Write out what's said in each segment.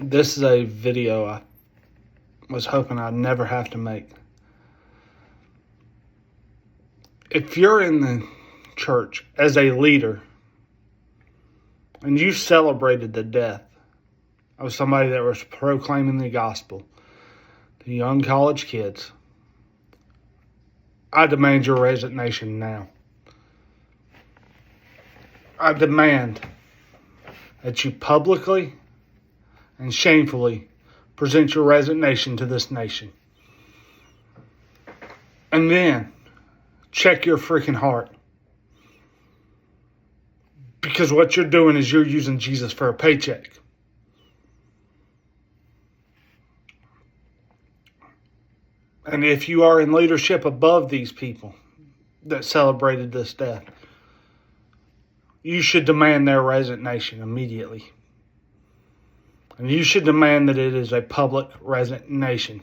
This is a video I was hoping I'd never have to make. If you're in the church as a leader and you celebrated the death of somebody that was proclaiming the gospel to young college kids, I demand your resignation now. I demand that you publicly and shamefully present your resignation to this nation. And then check your freaking heart. Because what you're doing is you're using Jesus for a paycheck. And if you are in leadership above these people that celebrated this death, you should demand their resignation immediately. And you should demand that it is a public resignation.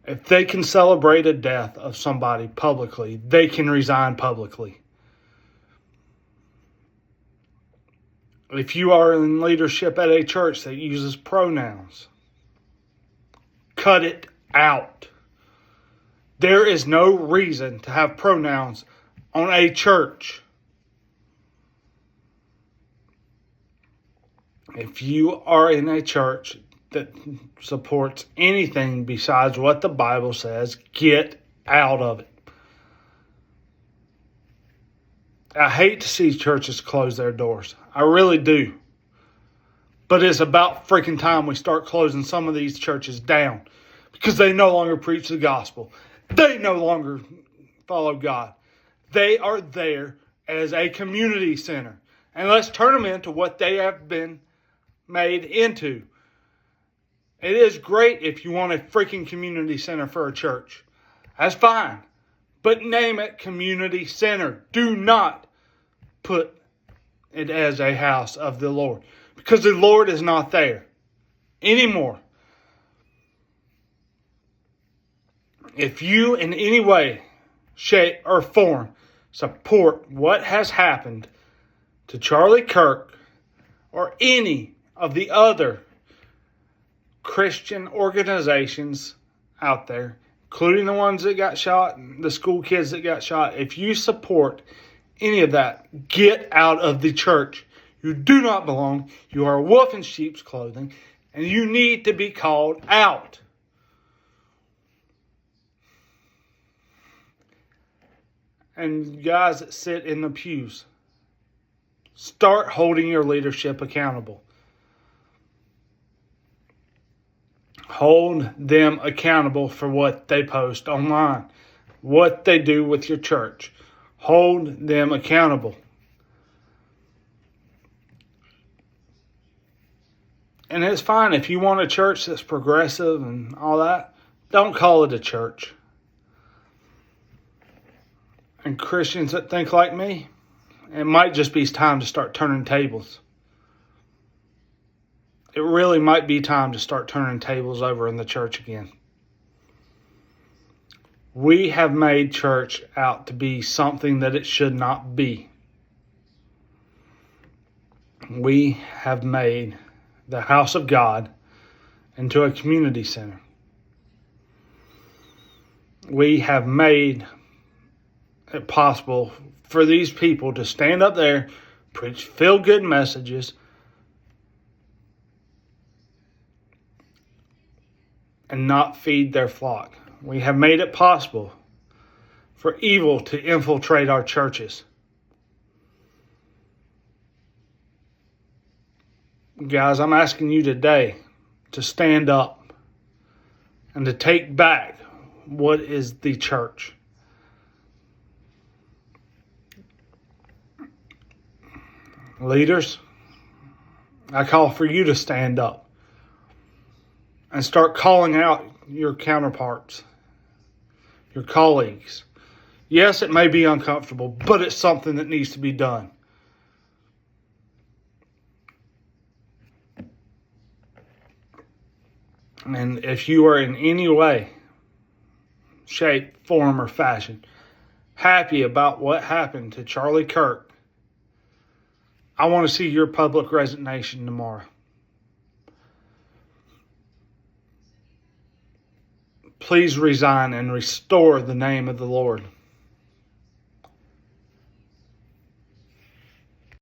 If they can celebrate a death of somebody publicly, they can resign publicly. If you are in leadership at a church that uses pronouns, cut it out. There is no reason to have pronouns on a church. If you are in a church that supports anything besides what the Bible says, get out of it. I hate to see churches close their doors. I really do. But it's about freaking time we start closing some of these churches down because they no longer preach the gospel. They no longer follow God. They are there as a community center. And let's turn them into what they have been made into. It is great if you want a freaking community center for a church. That's fine. But name it community center. Do not put it as a house of the Lord. Because the Lord is not there anymore. If you in any way, shape, or form support what has happened to Charlie Kirk or any of the other Christian organizations out there, including the ones that got shot, the school kids that got shot, if you support any of that, get out of the church. You do not belong. You are a wolf in sheep's clothing, and you need to be called out. And guys that sit in the pews, start holding your leadership accountable. Hold them accountable for what they post online, what they do with your church. Hold them accountable. And it's fine if you want a church that's progressive and all that. Don't call it a church. And Christians that think like me, it might just be time to start turning tables. It really might be time to start turning tables over in the church again. We have made church out to be something that it should not be. We have made the house of God into a community center. We have made it possible for these people to stand up there, preach feel-good messages, and not feed their flock. We have made it possible for evil to infiltrate our churches. Guys, I'm asking you today to stand up and to take back what is the church. Leaders, I call for you to stand up and start calling out your counterparts, your colleagues. Yes, it may be uncomfortable, but it's something that needs to be done. And if you are in any way, shape, form, or fashion happy about what happened to Charlie Kirk, I want to see your public resignation tomorrow. please resign and restore the name of the Lord.